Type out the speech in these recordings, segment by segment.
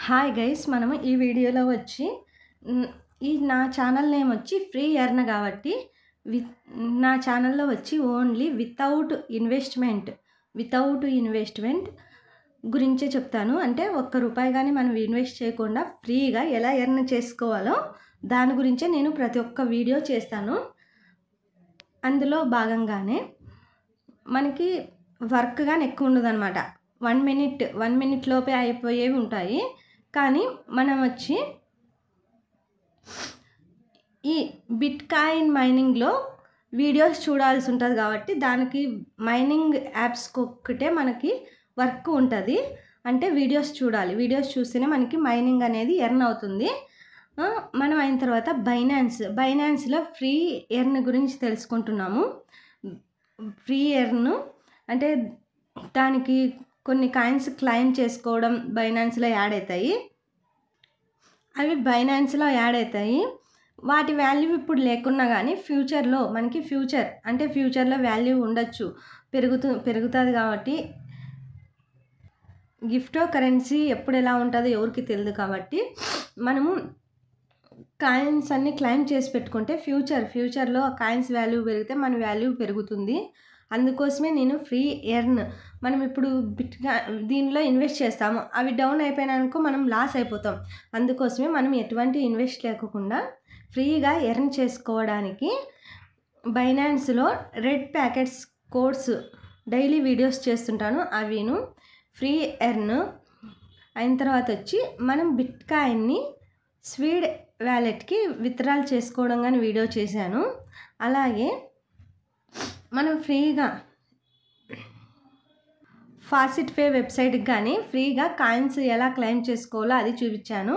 Hi guys, మనము ఈ వీడియోలో వచ్చి ఈ నా ఛానల్ నేమ్ వచ్చి ఫ్రీ ఎర్న్ కాబట్టి విత్ నా ఛానల్లో వచ్చి ఓన్లీ వితౌట్ ఇన్వెస్ట్మెంట్ గురించే చెప్తాను. అంటే ₹1 కానీ మనం ఇన్వెస్ట్ చేయకుండా ఫ్రీగా ఎలా ఎర్న్ చేసుకోవాలో దాని గురించే నేను ప్రతి ఒక్క వీడియో చేస్తాను. అందులో భాగంగానే మనకి వర్క్ కానీ ఎక్కువ ఉండదన్నమాట. 1 మినిట్ లోపే అయిపోయేవి ఉంటాయి. కానీ మనం వచ్చి ఈ బిట్ కాయిన్ మైనింగ్లో వీడియోస్ చూడాల్సి ఉంటుంది కాబట్టి దానికి మైనింగ్ యాప్స్కి ఒక్కటే మనకి వర్క్ ఉంటుంది. అంటే వీడియోస్ చూడాలి, వీడియోస్ చూస్తేనే మనకి మైనింగ్ అనేది ఎర్న్ అవుతుంది. మనం అయిన తర్వాత బైనాన్స్లో ఫ్రీ ఎర్న్ గురించి తెలుసుకుంటున్నాము. ఫ్రీ ఎర్న్ అంటే దానికి కొన్ని కాయిన్స్ క్లెయిమ్ చేసుకోవడం బైనాన్స్లో యాడ్ అవుతాయి. అవి బైనాన్స్లో యాడ్ అవుతాయి. వాటి వాల్యూ ఇప్పుడు లేకున్నా కానీ ఫ్యూచర్లో మనకి ఫ్యూచర్లో వాల్యూ ఉండొచ్చు, పెరుగుతుంది. కాబట్టి గిఫ్టో కరెన్సీ ఎప్పుడు ఎలా ఉంటుందో ఎవరికి తెలియదు. కాబట్టి మనము కాయిన్స్ అన్ని క్లెయిమ్ చేసి పెట్టుకుంటే ఫ్యూచర్లో కాయిన్స్ వాల్యూ పెరిగితే మన వాల్యూ పెరుగుతుంది. అందుకోసమే నేను ఫ్రీ ఎర్న్ మనం ఇప్పుడు దీనిలో ఇన్వెస్ట్ చేస్తాము, అవి డౌన్ అయిపోయినాకో మనం లాస్ అయిపోతాం. అందుకోసమే మనం ఎటువంటి ఇన్వెస్ట్ లేకుండా ఫ్రీగా ఎర్న్ చేసుకోవడానికి బైనాన్స్లో red packets codes daily videos చేస్తుంటాను. అవిను ఫ్రీ ఎర్న్ అయిన తర్వాత వచ్చి మనం బిట్ కాయిన్ని స్వీడ్ వ్యాలెట్కి విత్డ్రాల్ చేసుకోవడం కానీ వీడియో చేశాను. అలాగే మనం ఫ్రీగా ఫాసిట్ పే వెబ్సైట్కి కానీ ఫ్రీగా కాయిన్స్ ఎలా క్లెయిమ్ చేసుకోవాలో అది చూపించాను.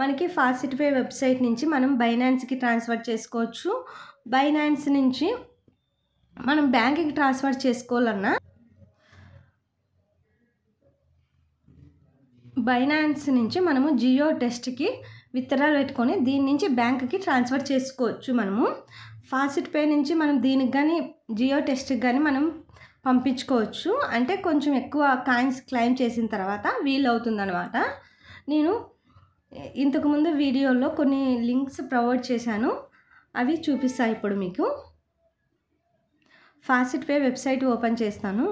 మనకి ఫాసిట్ పే వెబ్సైట్ నుంచి మనం బైనాన్స్కి ట్రాన్స్ఫర్ చేసుకోవచ్చు. బైనాన్స్ నుంచి మనం బ్యాంక్కి ట్రాన్స్ఫర్ చేసుకోవాలన్నా బైనాన్స్ నుంచి మనము జియో టెస్ట్కి విత్డ్రాల్ పెట్టుకొని దీని నుంచి బ్యాంక్కి ట్రాన్స్ఫర్ చేసుకోవచ్చు. మనము ఫాసిట్ పే నుంచి మనం దీనికి కానీ జియో టెస్ట్కి కానీ మనం పంపించుకోవచ్చు. అంటే కొంచెం ఎక్కువ కాయిన్స్ క్లెయిమ్ చేసిన తర్వాత వీలవుతుందన్నమాట. నేను ఇంతకుముందు వీడియోలో కొన్ని లింక్స్ ప్రొవైడ్ చేశాను, అవి చూపిస్తాను ఇప్పుడు మీకు. ఫాసిట్ పే వెబ్సైట్ ఓపెన్ చేస్తాను.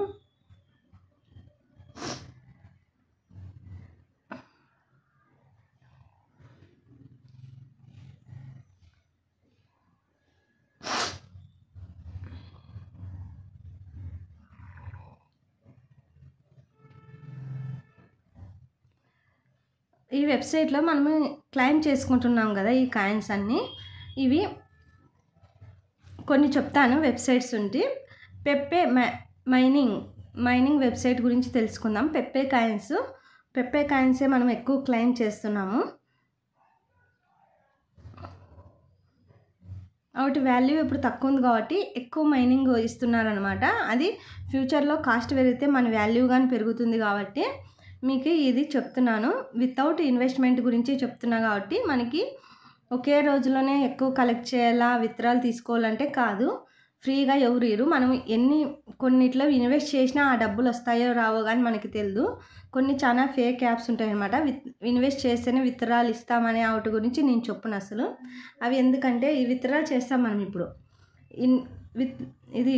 ఈ వెబ్సైట్లో మనము క్లెయిమ్ చేసుకుంటున్నాం కదా ఈ కాయిన్స్ అన్నీ. ఇవి కొన్ని చెప్తాను వెబ్సైట్స్ ఉంటే. పెప్పే మైనింగ్ వెబ్సైట్ గురించి తెలుసుకుందాం. పెప్పే కాయిన్సే మనం ఎక్కువ క్లెయిమ్ చేస్తున్నాము. వాటి వాల్యూ ఇప్పుడు తక్కువ ఉంది కాబట్టి ఎక్కువ మైనింగ్ ఇస్తున్నారనమాట. అది ఫ్యూచర్లో కాస్ట్ పెరిగితే మన వాల్యూ కానీ పెరుగుతుంది. కాబట్టి మీకు ఇది చెప్తున్నాను. వితౌట్ ఇన్వెస్ట్మెంట్ గురించి చెప్తున్నా కాబట్టి మనకి ఒకే రోజులోనే ఎక్కువ కలెక్ట్ చేయాలా, విత్డ్రాల్ తీసుకోవాలంటే కాదు. ఫ్రీగా ఎవరు ఇరు. మనం కొన్నిట్లో ఇన్వెస్ట్ చేసినా ఆ డబ్బులు వస్తాయో రావో కానీ మనకి తెలియదు. కొన్ని చాలా ఫేక్ యాప్స్ ఉంటాయి అన్నమాట. ఇన్వెస్ట్ చేస్తేనే విత్డ్రాల్ ఇస్తామనే వాటి గురించి నేను చెప్పను అసలు. అవి ఎందుకంటే ఈ విత్డ్రాల్ చేస్తాం మనం ఇప్పుడు ఇది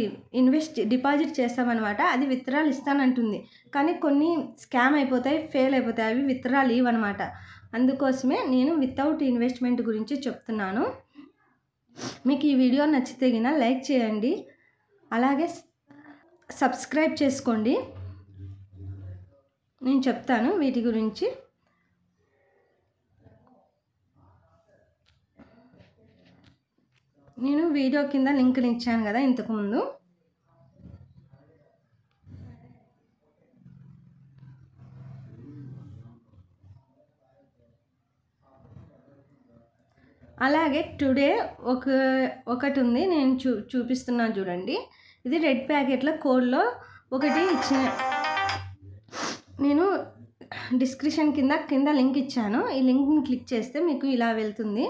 డిపాజిట్ చేస్తామన్నమాట. అది విత్డ్రాల్ ఇస్తానంటుంది కానీ కొన్ని స్కామ్ అయిపోతాయి, ఫెయిల్ అయిపోతాయి. అవి విత్డ్రాల్ ఇవ్వనమాట. అందుకోసమే నేను వితౌట్ ఇన్వెస్ట్మెంట్ గురించి చెప్తున్నాను. మీకు ఈ వీడియో నచ్చితే గిన లైక్ చేయండి, అలాగే సబ్స్క్రైబ్ చేసుకోండి. నేను చెప్తాను వీటి గురించి. నేను వీడియో కింద లింక్ని ఇచ్చాను కదా ఇంతకుముందు. అలాగే టుడే ఒకటి ఉంది, నేను చూపిస్తున్నాను చూడండి. ఇది రెడ్ ప్యాకెట్లో కోడ్లో ఒకటి ఇచ్చిన. నేను డిస్క్రిప్షన్ కింద లింక్ ఇచ్చాను. ఈ లింక్ని క్లిక్ చేస్తే మీకు ఇలా వెళ్తుంది.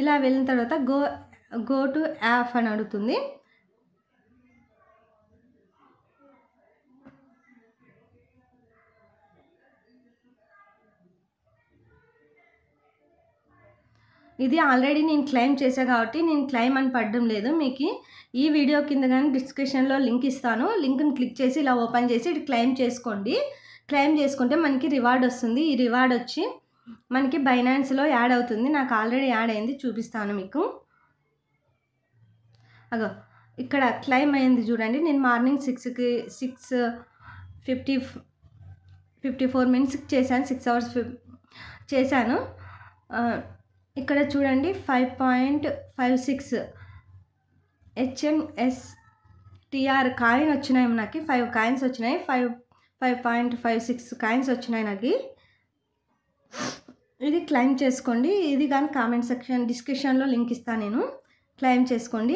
ఇలా వెళ్ళిన తర్వాత గో టు యాప్ అని అడుగుతుంది. ఇది ఆల్రెడీ నేను క్లెయిమ్ చేశా కాబట్టి నేను క్లెయిమ్ అని పడడం లేదు. మీకు ఈ వీడియో కింద గాని డిస్క్రిప్షన్‌లో లింక్ ఇస్తాను. లింక్‌ని క్లిక్ చేసి ఇలా ఓపెన్ చేసి ఇది క్లెయిమ్ చేసుకోండి. క్లెయిమ్ చేసుకుంటే మనకి రివార్డ్ వస్తుంది. ఈ రివార్డ్ వచ్చి మనకి బైనాన్స్‌లో యాడ్ అవుతుంది. నాకు ఆల్రెడీ యాడ్ అయింది, చూపిస్తాను మీకు. అగో ఇక్కడ క్లెయిమ్ అయింది చూడండి. నేను మార్నింగ్ 6:54 మినిట్స్‌కి చేశాను. 6 అవర్స్ చేశాను. ఇక్కడ చూడండి 5.56 HMSTR కాయిన్ వచ్చినాయి నాకు. 5 కాయిన్స్ వచ్చినాయి. 5.56 కాయిన్స్ వచ్చినాయి నాకు. ఇది క్లెయిమ్ చేసుకోండి. ఇది కానీ కామెంట్ సెక్షన్ డిస్క్రిప్షన్‌లో లింక్ ఇస్తాను నేను. క్లెయిమ్ చేసుకోండి.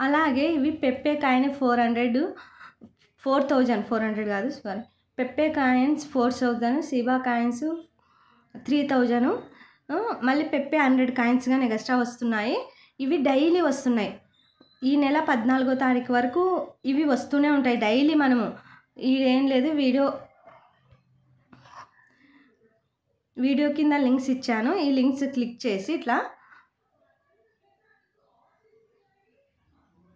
అలాగే ఇవి పెప్పే కాయిన్ 4,400 కాదు sorry, Pepe coins 4,000, Siba coins 3,000, మళ్ళీ పెప్పే 100 కాయిన్స్ కానీ ఎక్స్ట్రా వస్తున్నాయి. ఇవి డైలీ వస్తున్నాయి. ఈ నెల 14వ తారీఖు వరకు ఇవి వస్తూనే ఉంటాయి డైలీ. మనము ఇదేం లేదు, వీడియో కింద లింక్స్ ఇచ్చాను. ఈ లింక్స్ క్లిక్ చేసి ఇట్లా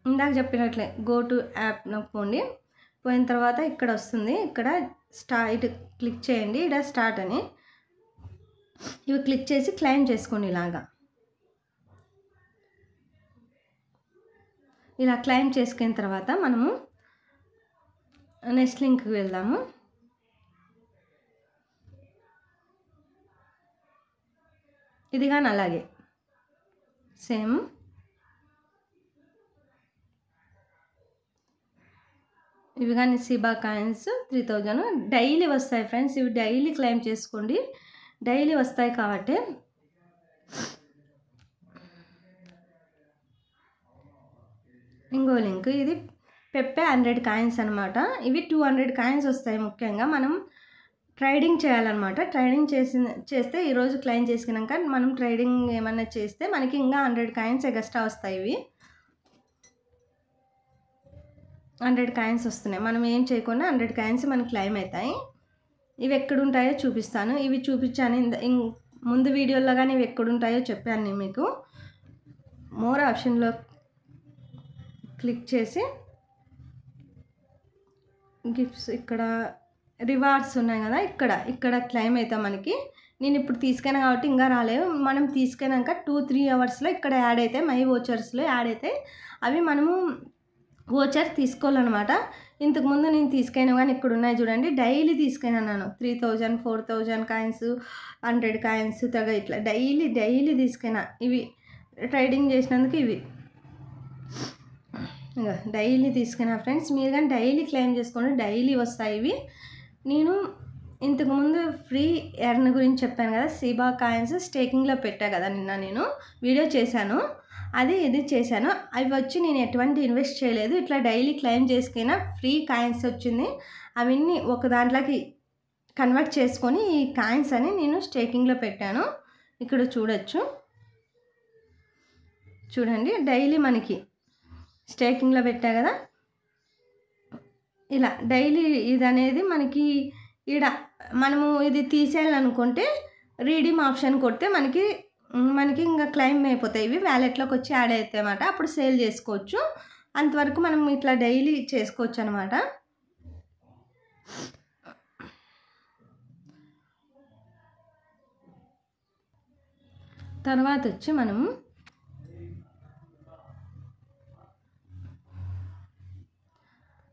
ఇందాక చెప్పినట్లే గో టు యాప్ నొక్కండి. పోయిన తర్వాత ఇక్కడ వస్తుంది. ఇక్కడ ఇటు క్లిక్ చేయండి. ఇక్కడ స్టార్ట్ అని ఇవి క్లిక్ చేసి క్లెయిమ్ చేసుకోండి. ఇలా క్లెయిమ్ చేసుకున్న తర్వాత మనము నెక్స్ట్ లింక్కి వెళ్దాము. ఇది కానీ అలాగే సేమ్ ఇవి కానీ సిబా కాయిన్స్ 3,000 డైలీ వస్తాయి ఫ్రెండ్స్. ఇవి డైలీ క్లెయిమ్ చేసుకోండి. డైలీ వస్తాయి కాబట్టి ఇంకో లింక్, ఇది పెప్పే 100 కాయిన్స్ అనమాట. ఇవి 200 కాయిన్స్ వస్తాయి. ముఖ్యంగా మనం ట్రేడింగ్ చేయాలన్నమాట. ట్రేడింగ్ చేస్తే ఈరోజు క్లెయిమ్ చేసుకున్నాక మనం ట్రేడింగ్ ఏమన్నా చేస్తే మనకి ఇంకా 100 కాయిన్స్ ఎక్స్ట్రా వస్తాయి. ఇవి 100 కాయిన్స్ వస్తున్నాయి. మనం ఏం చేయకుండా 100 కాయిన్స్ మనకి క్లెయిమ్ అవుతాయి. ఇవి ఎక్కడుంటాయో చూపిస్తాను. ఇవి చూపించాను ముందు వీడియోలో కానీ ఇవి ఎక్కడుంటాయో చెప్పాను నేను మీకు. మోర్ ఆప్షన్లో క్లిక్ చేసి గిఫ్ట్స్, ఇక్కడ రివార్డ్స్ ఉన్నాయి కదా, ఇక్కడ క్లెయిమ్ అవుతాం మనకి. నేను ఇప్పుడు తీసుకున్నా కాబట్టి ఇంకా రాలేవు. మనం తీసుకున్నాక 2-3 అవర్స్లో ఇక్కడ యాడ్ అవుతాయి. మై వోచర్స్లో యాడ్ అవుతాయి. అవి మనము వోచర్ తీసుకోవాలన్నమాట. ఇంతకుముందు నేను తీసుకున్నా కానీ ఇక్కడ ఉన్నాయి చూడండి. డైలీ తీసుకున్నాను 3,000, 4,000 కాయిన్స్, 100 కాయిన్స్ ఇట్లా డైలీ తీసుకున్నా. ఇవి ట్రేడింగ్ చేసినందుకు ఇవి డైలీ తీసుకున్నా ఫ్రెండ్స్. మీరు కానీ డైలీ క్లెయిమ్ చేసుకోండి. డైలీ వస్తాయి ఇవి. నేను ఇంతకుముందు ఫ్రీ ఎర్న్ గురించి చెప్పాను కదా, సిబా కాయిన్స్ స్టేకింగ్లో పెట్టా కదా నిన్న నేను వీడియో చేశాను. ఇది చేశాను. అవి వచ్చి నేను ఎటువంటి ఇన్వెస్ట్ చేయలేదు. ఇట్లా డైలీ క్లెయిమ్ చేసుకున్నా ఫ్రీ కాయిన్స్ వచ్చింది. అవన్నీ ఒక దాంట్లోకి కన్వర్ట్ చేసుకొని ఈ కాయిన్స్ అని నేను స్టేకింగ్లో పెట్టాను. ఇక్కడ చూడండి డైలీ మనకి స్టేకింగ్లో పెట్టా కదా. ఇలా డైలీ ఇది అనేది మనకి మనము ఇది తీసేయాలనుకుంటే రీడీమ్ ఆప్షన్ కొడితే మనకి ఇంకా క్లెయిమ్ అయిపోతాయి. ఇవి వ్యాలెట్లోకి వచ్చి యాడ్ అవుతాయి అన్నమాట. అప్పుడు సేల్ చేసుకోవచ్చు. అంతవరకు మనం ఇట్లా డైలీ చేసుకోవచ్చు అనమాట. తర్వాత వచ్చి మనము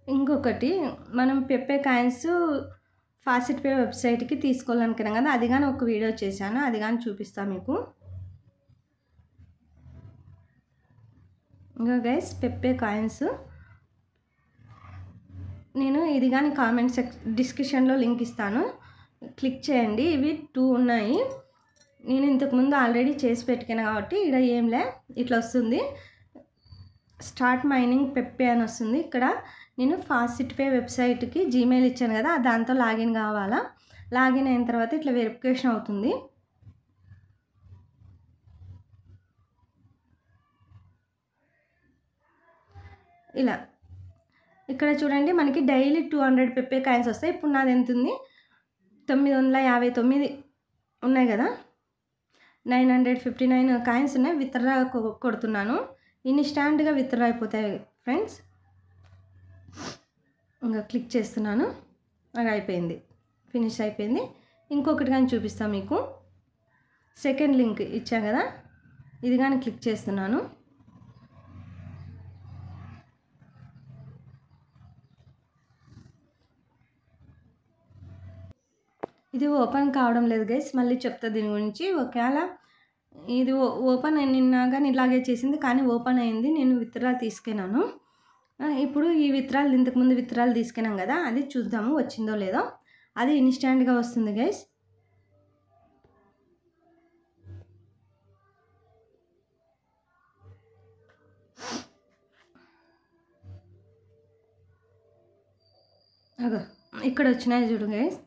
ఇంకొకటి, మనం పెప్పే కాయిన్స్ ఫాసిట్ పే వెబ్సైట్కి తీసుకోవాలనుకున్నాం కదా, అది కానీ ఒక వీడియో చేశాను. అది కానీ చూపిస్తాను మీకు. ఇంకా గైస్ పెప్పే కాయిన్స్ నేను ఇది కానీ కామెంట్ డిస్క్రిప్షన్లో లింక్ ఇస్తాను, క్లిక్ చేయండి. ఇవి 2 ఉన్నాయి. నేను ఇంతకుముందు ఆల్రెడీ చేసి పెట్టుకున్నా కాబట్టి ఇక్కడ ఏంలే ఇట్లా వస్తుంది. స్టార్ట్ మైనింగ్ పెప్పే అని వస్తుంది. ఇక్కడ నేను ఫాసిట్ పే వెబ్సైట్కి జీమెయిల్ ఇచ్చాను కదా, దాంతో లాగిన్ కావాలా. లాగిన్ అయిన తర్వాత ఇట్లా వెరిఫికేషన్ అవుతుంది. ఇలా ఇక్కడ చూడండి మనకి డైలీ 200 పెప్పే కాయిన్స్ వస్తాయి. ఇప్పుడు నాది ఎంత ఉంది, 959 ఉన్నాయి కదా, 959 కాయిన్స్ ఉన్నాయి. విత్డ్రా కొడుతున్నాను. ఇన్స్టాంట్గా విత్డ్రా అయిపోతాయి ఫ్రెండ్స్. ఇంకా క్లిక్ చేస్తున్నాను, అది అయిపోయింది, ఫినిష్ అయిపోయింది. ఇంకొకటి కానీ చూపిస్తాను మీకు. సెకండ్ లింక్ ఇచ్చాం కదా, ఇది కానీ క్లిక్ చేస్తున్నాను. ఇది ఓపెన్ కావడం లేదు గైస్, మళ్ళీ చెప్తా దీని గురించి. ఒకవేళ ఇది ఓపెన్ నిన్న కానీ ఇలాగే చేసింది, కానీ ఓపెన్ అయింది. నేను విత్డ్రా తీసుకున్నాను. ఇప్పుడు ఈ విత్డ్రాలు ఇంతకుముందు విత్డ్రాలు తీసుకున్నాం కదా, అది చూద్దాము వచ్చిందో లేదో. అది ఇన్స్టాంట్గా వస్తుంది గైస్. ఇక్కడ వచ్చినాయి చూడు గైస్,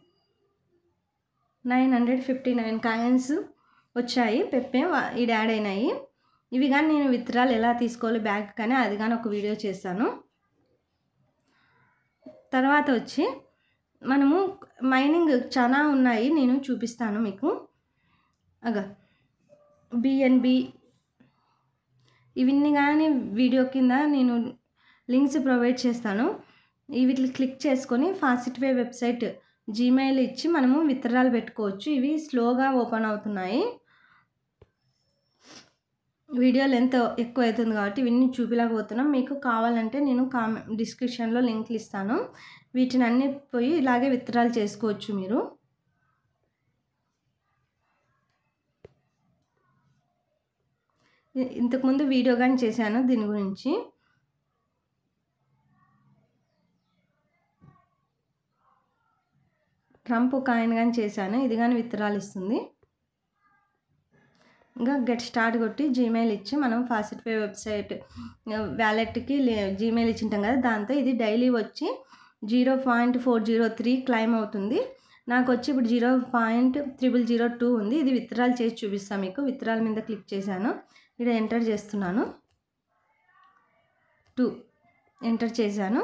959 కాయిన్స్ వచ్చాయి. పెప్పే ఇది యాడ్ అయినాయి. ఇవి కానీ నేను విత్డ్రాలు ఎలా తీసుకోవాలి బ్యాంక్ కానీ అది కానీ ఒక వీడియో చేస్తాను. తర్వాత వచ్చి మనము మైనింగ్ చాలా ఉన్నాయి, నేను చూపిస్తాను మీకు. బిఎన్బి ఇవన్నీ కానీ వీడియో కింద నేను లింక్స్ ప్రొవైడ్ చేస్తాను. వీటిని క్లిక్ చేసుకొని ఫాస్ట్వే వెబ్సైట్ జీమెయిల్ ఇచ్చి మనము విత్డ్రాలు పెట్టుకోవచ్చు. ఇవి స్లోగా ఓపెన్ అవుతున్నాయి. వీడియో లెంత్ ఎక్కువ అవుతుంది కాబట్టి ఇవన్నీ చూపించలేకపోతున్నాం. మీకు కావాలంటే నేను డిస్క్రిప్షన్లో లింక్లు ఇస్తాను. వీటిని అన్నీ పోయి ఇలాగే విత్డ్రాలు చేసుకోవచ్చు మీరు. ఇంతకుముందు వీడియో కానీ చేశాను దీని గురించి. ట్రంప్ కాయిన్ కానీ చేశాను, ఇది కానీ విత్డ్రాలు ఇస్తుంది. ఇంకా గెట్ స్టార్ట్ కొట్టి జీమెయిల్ ఇచ్చి మనం ఫాస్ట్వే వెబ్సైట్ వ్యాలెట్కి జీమెయిల్ ఇచ్చింటాం కదా, దాంతో ఇది డైలీ వచ్చి 0.403 క్లైమ్ అవుతుంది. నాకు వచ్చి ఇప్పుడు 0.0002 ఉంది. ఇది విత్డ్రాల్ చేసి చూపిస్తాను మీకు. విత్డ్రాల్ మీద క్లిక్ చేశాను, ఇక్కడ ఎంటర్ చేస్తున్నాను. 2 ఎంటర్ చేశాను.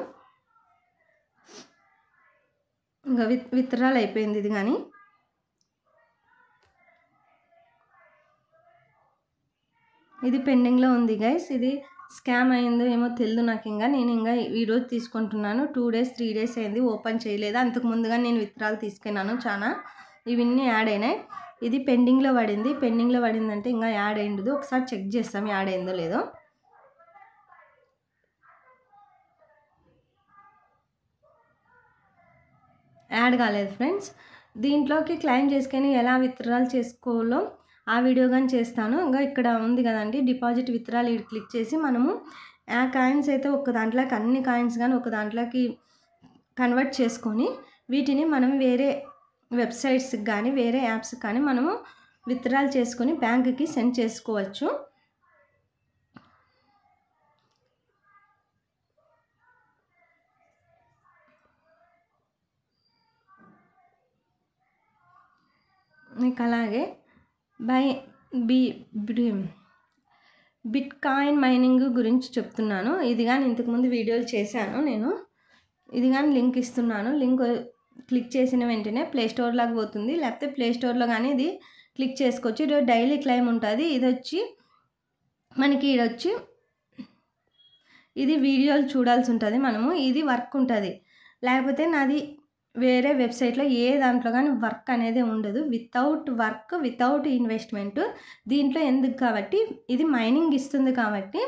ఇంకా విత్డ్రాల్ అయిపోయింది. ఇది కానీ ఇది పెండింగ్లో ఉంది గైస్. ఇది స్కామ్ అయిందో ఏమో తెలియదు నాకు. నేను ఇంకా ఈరోజు తీసుకుంటున్నాను. 2 డేస్ 3 డేస్ అయింది, ఓపెన్ చేయలేదు. అంతకు ముందుగా నేను విత్డ్రాల్ తీసుకున్నాను చాలా. ఇవన్నీ యాడ్ అయినాయి. ఇది పెండింగ్లో పడింది. పెండింగ్లో పడిందంటే ఇంకా యాడ్ అయ్యింది. ఒకసారి చెక్ చేస్తాం యాడ్ అయిందో లేదో. యాడ్ కాలేదు ఫ్రెండ్స్. దీంట్లోకి క్లైమ్ చేసుకొని ఎలా విత్డ్రాల్ చేసుకోవాలో ఆ వీడియో కానీ చేస్తాను. ఇంకా ఇక్కడ ఉంది కదండి డిపాజిట్ విత్డ్రాల్, ఇది క్లిక్ చేసి మనము ఆ కాయిన్స్ అయితే ఒక దాంట్లోకి అన్ని కాయిన్స్ కానీ ఒక దాంట్లోకి కన్వర్ట్ చేసుకొని వీటిని మనం వేరే వెబ్సైట్స్కి కానీ వేరే యాప్స్కి కానీ మనము విత్డ్రాల్ చేసుకొని బ్యాంకుకి సెండ్ చేసుకోవచ్చు. మీకు అలాగే బిట్ కాయిన్ మైనింగ్ గురించి చెప్తున్నాను. ఇది కానీ ఇంతకుముందు వీడియోలు చేశాను నేను. ఇది కానీ లింక్ ఇస్తున్నాను. లింక్ క్లిక్ చేసిన వెంటనే ప్లే స్టోర్లోకి పోతుంది, లేకపోతే ప్లే స్టోర్లో కానీ ఇది క్లిక్ చేసుకోవచ్చు. ఇది డైలీ క్లైమ్ ఉంటుంది. ఇది వచ్చి మనకి ఇది వీడియోలు చూడాల్సి ఉంటుంది మనము. ఇది వర్క్ ఉంటుంది, లేకపోతే నాది వేరే వెబ్సైట్లో ఏ దాంట్లో కానీ వర్క్ అనేది ఉండదు. Without work without investment. దీంట్లో ఎందుకు కాబట్టి ఇది మైనింగ్ ఇస్తుంది కాబట్టి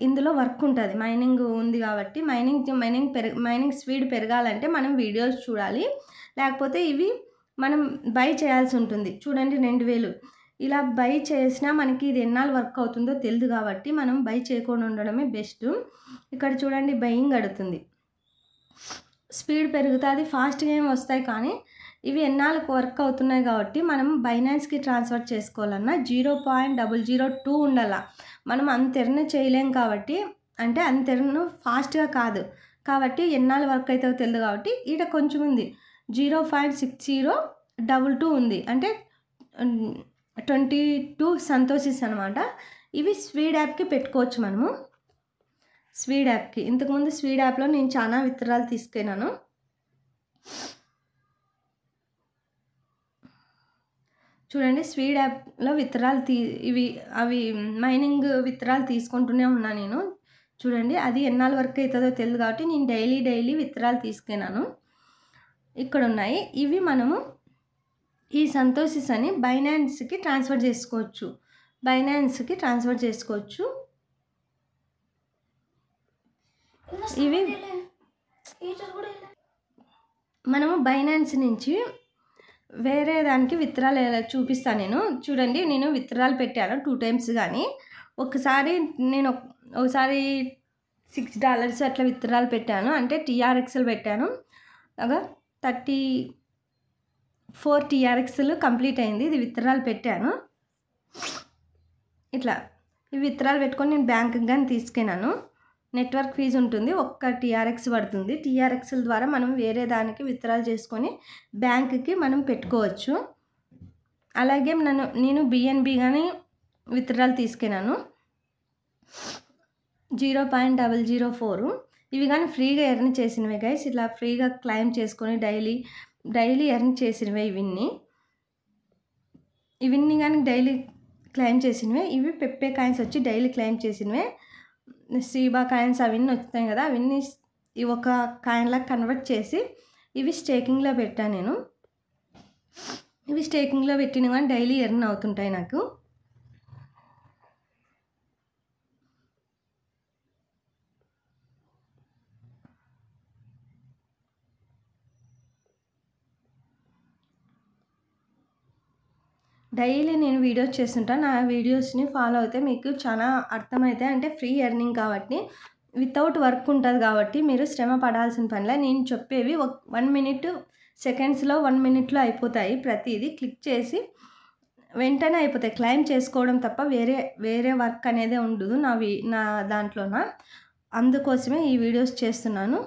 ఇందులో వర్క్ ఉంటుంది. మైనింగ్ ఉంది కాబట్టి మైనింగ్ స్పీడ్ పెరగాలంటే మనం వీడియోస్ చూడాలి, లేకపోతే ఇవి మనం బై చేయాల్సి ఉంటుంది. చూడండి 2000 ఇలా బై చేసినా మనకి ఇది ఎన్నాళ్ళు వర్క్ అవుతుందో తెలియదు కాబట్టి మనం బై చేయకుండా ఉండడమే బెస్ట్. ఇక్కడ చూడండి బయింగ్ అడుగుతుంది, స్పీడ్ పెరుగుతుంది, ఫాస్ట్గా ఏమి వస్తాయి. కానీ ఇవి ఎన్నాళ్ళకు వర్క్ అవుతున్నాయి కాబట్టి మనం బైనాన్స్కి ట్రాన్స్ఫర్ చేసుకోవాలన్నా 0.002 ఉండాల. మనం అంత ఎర్న్ చేయలేం కాబట్టి, అంటే అంత ఎర్న్ ఫాస్ట్గా కాదు కాబట్టి ఎన్నాళ్ళు వర్క్ అవుతుందో తెలియదు కాబట్టి ఇక్కడ కొంచెం ఉంది 0.6022 ఉంది, అంటే 22 సంతోషిస్ అనమాట. ఇవి స్పీడ్ యాప్కి పెట్టుకోవచ్చు మనము. స్వీడ్ యాప్కి. ఇంతకుముందు స్వీడ్ యాప్లో నేను చాలా విత్డ్రాలు తీసుకున్నాను. చూడండి స్వీడ్ యాప్లో విత్డ్రాలు అవి మైనింగ్ విత్డ్రాలు తీసుకుంటూనే ఉన్నా నేను. చూడండి అది ఎన్నాళ్ళ వరకు అవుతుందో తెలియదు కాబట్టి నేను డైలీ విత్డ్రాలు తీసుకున్నాను. ఇక్కడ ఉన్నాయి. ఇవి మనము ఈ సంతోషిస్ అని బైనాన్స్కి ట్రాన్స్ఫర్ చేసుకోవచ్చు. ఇవి మనము బైనాన్స్ నుంచి వేరే దానికి విత్డ్రాలు చూపిస్తాను నేను. చూడండి నేను విత్డ్రాలు పెట్టాను 2 times. కానీ ఒకసారి $6 అట్లా విత్డ్రాలు పెట్టాను. అంటే TRXలు పెట్టాను. అలాగా 34 TRXలు కంప్లీట్ అయింది. ఇది విత్డ్రాలు పెట్టాను. ఇట్లా ఈ విత్డ్రాలు పెట్టుకొని నేను బ్యాంకుకి కానీ తీసుకెళ్ళాను. నెట్వర్క్ ఫీజు ఉంటుంది, 1 TRX పడుతుంది. TRXల ద్వారా మనం వేరే దానికి విత్డ్రాలు చేసుకొని బ్యాంకుకి మనం పెట్టుకోవచ్చు. అలాగే నేను BNB కానీ విత్డ్రాలు తీసుకెళ్ళాను 0.004. ఇవి కానీ ఫ్రీగా ఎర్న్ చేసినవే గైస్. ఇట్లా ఫ్రీగా క్లెయిమ్ చేసుకొని డైలీ ఎర్న్ చేసినవే ఇవన్నీ కానీ డైలీ క్లెయిమ్ చేసినవే. ఇవి పెప్పే కాయిన్స్ వచ్చి డైలీ క్లెయిమ్ చేసినవే. సీబా కాయిన్స్ అవన్నీ వస్తాయి కదా, అవన్నీ ఇవి ఒక కాయిన్లాగా కన్వర్ట్ చేసి ఇవి స్టేకింగ్లో పెట్టాను నేను. ఇవి స్టేకింగ్లో పెట్టిన కానీ డైలీ ఎర్న్ అవుతుంటాయి నాకు. డైలీ నేను వీడియోస్ చేస్తుంటాను. నా వీడియోస్ని ఫాలో అయితే మీకు చాలా అర్థమవుతాయి. అంటే ఫ్రీ ఎర్నింగ్ కాబట్టి వితౌట్ వర్క్ ఉంటుంది కాబట్టి మీరు శ్రమ పడాల్సిన పనిలే. నేను చెప్పేవి 1 minute సెకండ్స్లో 1 minuteలో అయిపోతాయి. ప్రతిదీ క్లిక్ చేసి వెంటనే అయిపోతాయి. క్లెయిమ్ చేసుకోవడం తప్ప వేరే వర్క్ అనేది ఉండదు నా దాంట్లోన. అందుకోసమే ఈ వీడియోస్ చేస్తున్నాను.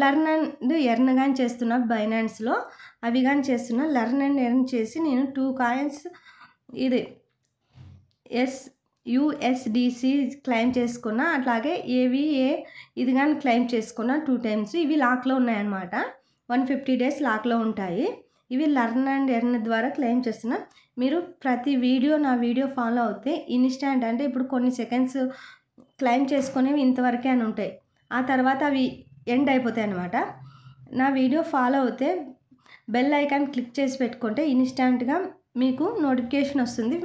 లెర్న్ అండ్ ఎర్న్ కానీ చేస్తున్నా బైనాన్స్లో, అవి కానీ చేస్తున్నా. లెర్న్ అండ్ ఎర్న్ చేసి నేను 2 కాయిన్స్ ఇది USDC క్లెయిమ్ చేసుకున్నా. అట్లాగే AVA ఇది కానీ క్లెయిమ్ చేసుకున్నా 2 times. ఇవి లాక్లో ఉన్నాయన్నమాట. 150 days లాక్లో ఉంటాయి. ఇవి లెర్న్ అండ్ ఎర్న్ ద్వారా క్లెయిమ్ చేస్తున్నా. మీరు ప్రతి నా వీడియో ఫాలో అవుతే ఇన్స్టాంట్, అంటే ఇప్పుడు కొన్ని సెకండ్స్ క్లెయిమ్ చేసుకునేవి ఇంతవరకే అని ఉంటాయి. ఆ తర్వాత అవి ఎండ్ అయిపోతాయి అన్నమాట. నా వీడియో ఫాలో అవుతే బెల్ ఐకాన్ క్లిక్ చేసి పెట్టుకుంటే ఇన్స్టాంట్గా మీకు నోటిఫికేషన్ వస్తుంది.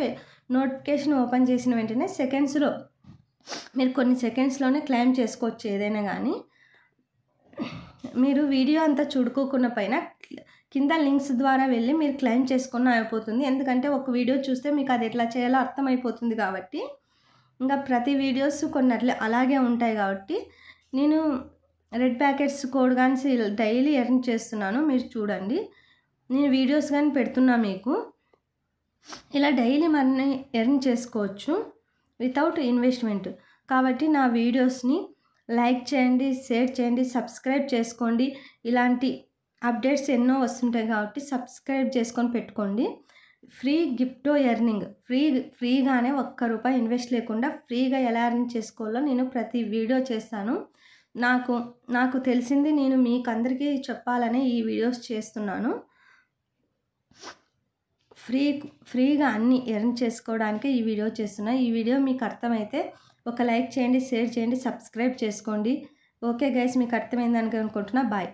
నోటిఫికేషన్ ఓపెన్ చేసిన వెంటనే సెకండ్స్లో మీరు కొన్ని సెకండ్స్లోనే క్లెయిమ్ చేసుకోవచ్చు ఏదైనా కానీ. మీరు వీడియో అంతా చూడుకోకుండా పైన కింద లింక్స్ ద్వారా వెళ్ళి మీరు క్లెయిమ్ చేసుకున్న అయిపోతుంది. ఎందుకంటే ఒక వీడియో చూస్తే మీకు అది ఎట్లా చేయాలో అర్థమైపోతుంది కాబట్టి. ఇంకా ప్రతి వీడియోస్ కొన్ని అలాగే ఉంటాయి కాబట్టి నేను రెడ్ ప్యాకెట్స్ కోడ్ కానీ డైలీ ఎర్న్ చేస్తున్నాను. మీరు చూడండి, నేను వీడియోస్ కానీ పెడుతున్నా మీకు. ఇలా డైలీ మనీ ఎర్న్ చేసుకోవచ్చు వితౌట్ ఇన్వెస్ట్మెంట్. కాబట్టి నా వీడియోస్ని లైక్ చేయండి, షేర్ చేయండి, సబ్స్క్రైబ్ చేసుకోండి. ఇలాంటి అప్డేట్స్ ఎన్నో వస్తుంటాయి కాబట్టి సబ్స్క్రైబ్ చేసుకొని పెట్టుకోండి. ఫ్రీ గిఫ్టో ఎర్నింగ్, ఫ్రీగానే ₹1 ఇన్వెస్ట్ లేకుండా ఫ్రీగా ఎలా ఎర్న్ చేసుకోవాలో నేను ప్రతి వీడియో చేస్తాను. నాకు తెలిసింది నేను మీకు అందరికీ చెప్పాలని ఈ వీడియోస్ చేస్తున్నాను. ఫ్రీగా అన్ని ఎర్న్ చేసుకోవడానికి ఈ వీడియో చేస్తున్నా. ఈ వీడియో మీకు అర్థమైతే ఒక లైక్ చేయండి, షేర్ చేయండి, సబ్స్క్రైబ్ చేసుకోండి. ఓకే గైస్, మీకు అర్థమైందని అనుకుంటున్నా. బాయ్.